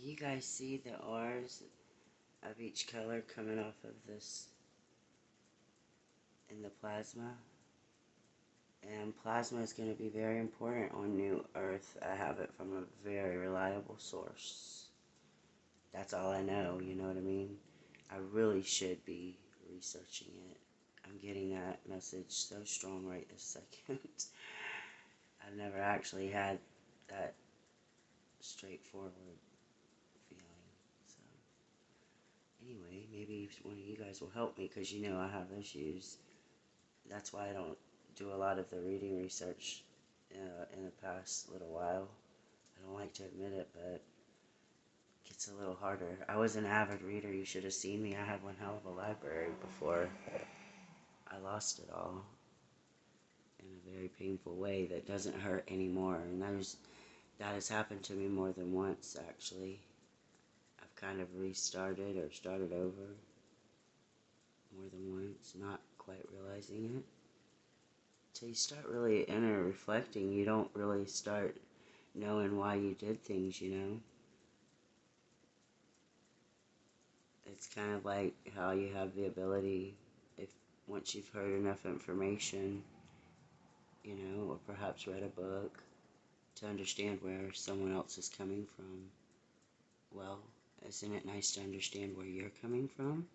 you guys see the R's of each color coming off of this in the plasma? And plasma is going to be very important on New Earth. I have it from a very reliable source. That's all I know, you know what I mean? I really should be researching it. I'm getting that message so strong right this second. I've never actually had that straightforward feeling. So, anyway, maybe one of you guys will help me because you know I have issues. That's why I don't do a lot of the reading research in the past little while. I don't like to admit it, but it gets a little harder. I was an avid reader. You should have seen me. I had one hell of a library before I lost it all in a very painful way that doesn't hurt anymore. And that has happened to me more than once, actually. I've kind of restarted or started over more than once, not quite realizing it. Till you start really inner reflecting, you don't really start knowing why you did things, you know? It's kind of like how you have the ability, if once you've heard enough information, you know, or perhaps read a book, to understand where someone else is coming from. Well, isn't it nice to understand where you're coming from?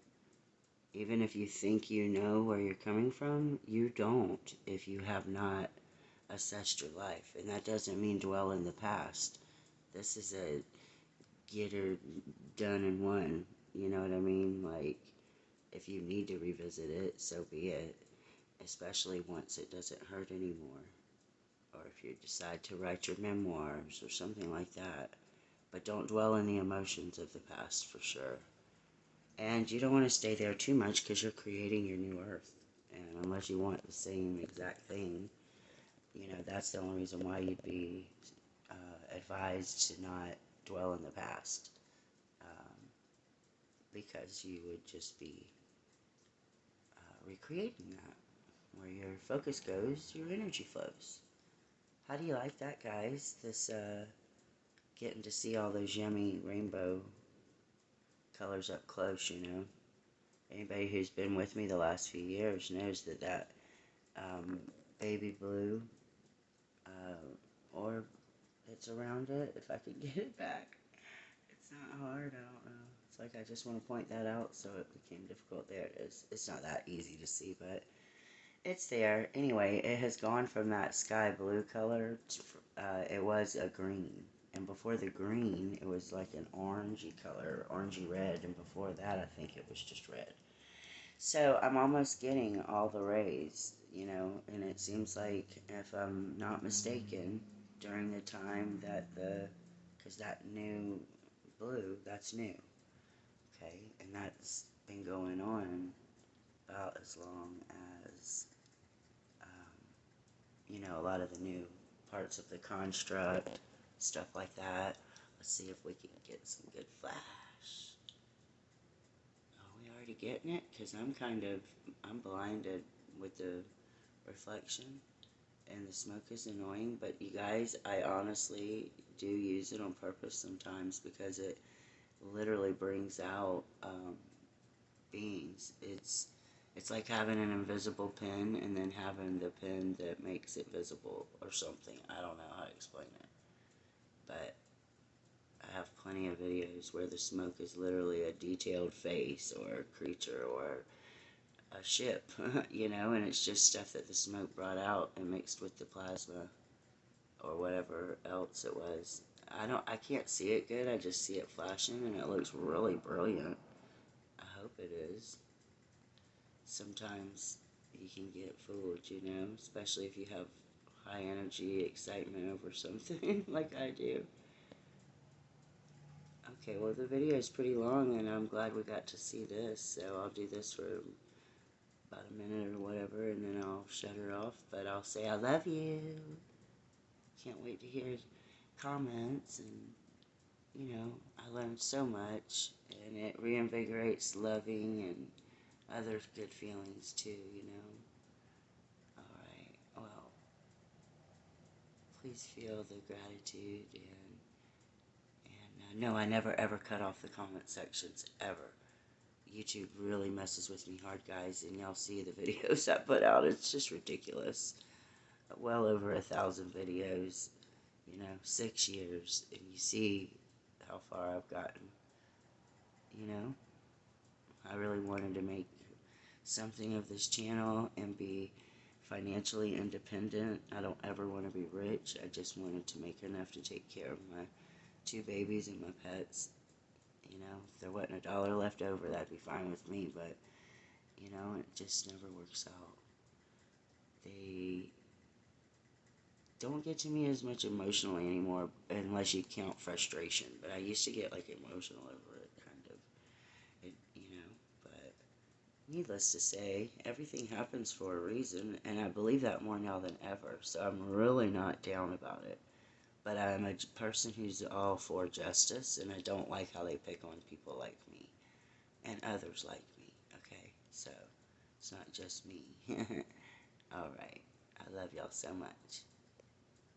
Even if you think you know where you're coming from, you don't if you have not assessed your life. And that doesn't mean dwell in the past. This is a get her done in one. You know what I mean? Like, if you need to revisit it, so be it. Especially once it doesn't hurt anymore. Or if you decide to write your memoirs or something like that. But don't dwell in the emotions of the past for sure. And you don't want to stay there too much because you're creating your new earth. And unless you want the same exact thing, you know, that's the only reason why you'd be advised to not dwell in the past. Because you would just be recreating that. Where your focus goes, your energy flows. How do you like that, guys? This, getting to see all those yummy rainbow colors up close, you know? Anybody who's been with me the last few years knows that baby blue orb that's around it, if I could get it back. It's not hard, I don't know. It's like I just want to point that out, so it became difficult. There it is. It's not that easy to see, but it's there. Anyway, it has gone from that sky blue color to, it was a green. And before the green, it was like an orangey color, orangey red, and before that, I think it was just red. So I'm almost getting all the rays, you know, and it seems like, if I'm not mistaken, during the time that because that new blue, that's new, okay, and that's been going on about as long as, you know, a lot of the new parts of the construct, stuff like that. Let's see if we can get some good flash. Are we already getting it? Because I'm blinded with the reflection, and the smoke is annoying, but you guys, I honestly do use it on purpose sometimes because it literally brings out beings. It's like having an invisible pen and then having the pen that makes it visible or something. I don't know how to explain it, but I have plenty of videos where the smoke is literally a detailed face or a creature or a ship, you know, and it's just stuff that the smoke brought out and mixed with the plasma or whatever else it was. I can't see it good, I just see it flashing and it looks really brilliant. I hope it is. Sometimes you can get fooled, you know, especially if you have high energy excitement over something like I do. Okay, well the video is pretty long and I'm glad we got to see this, so I'll do this for about a minute or whatever and then I'll shut her off, but I'll say I love you. Can't wait to hear comments, and you know, I learned so much and it reinvigorates loving and other good feelings too, you know. Alright, well, please feel the gratitude and No, I never ever cut off the comment sections, ever. YouTube really messes with me hard, guys, and y'all see the videos I put out. It's just ridiculous. Well over 1,000 videos, 6 years, and you see how far I've gotten. You know, I really wanted to make something of this channel and be financially independent. I don't ever want to be rich. I just wanted to make enough to take care of my 2 babies and my pets. If there wasn't a dollar left over, that'd be fine with me, but, it just never works out. They don't get to me as much emotionally anymore, unless you count frustration, but I used to get, emotional over it, kind of, but needless to say, everything happens for a reason, and I believe that more now than ever, so I'm really not down about it. But I'm a person who's all for justice, and I don't like how they pick on people like me, and others like me, okay? So, it's not just me. Alright, I love y'all so much.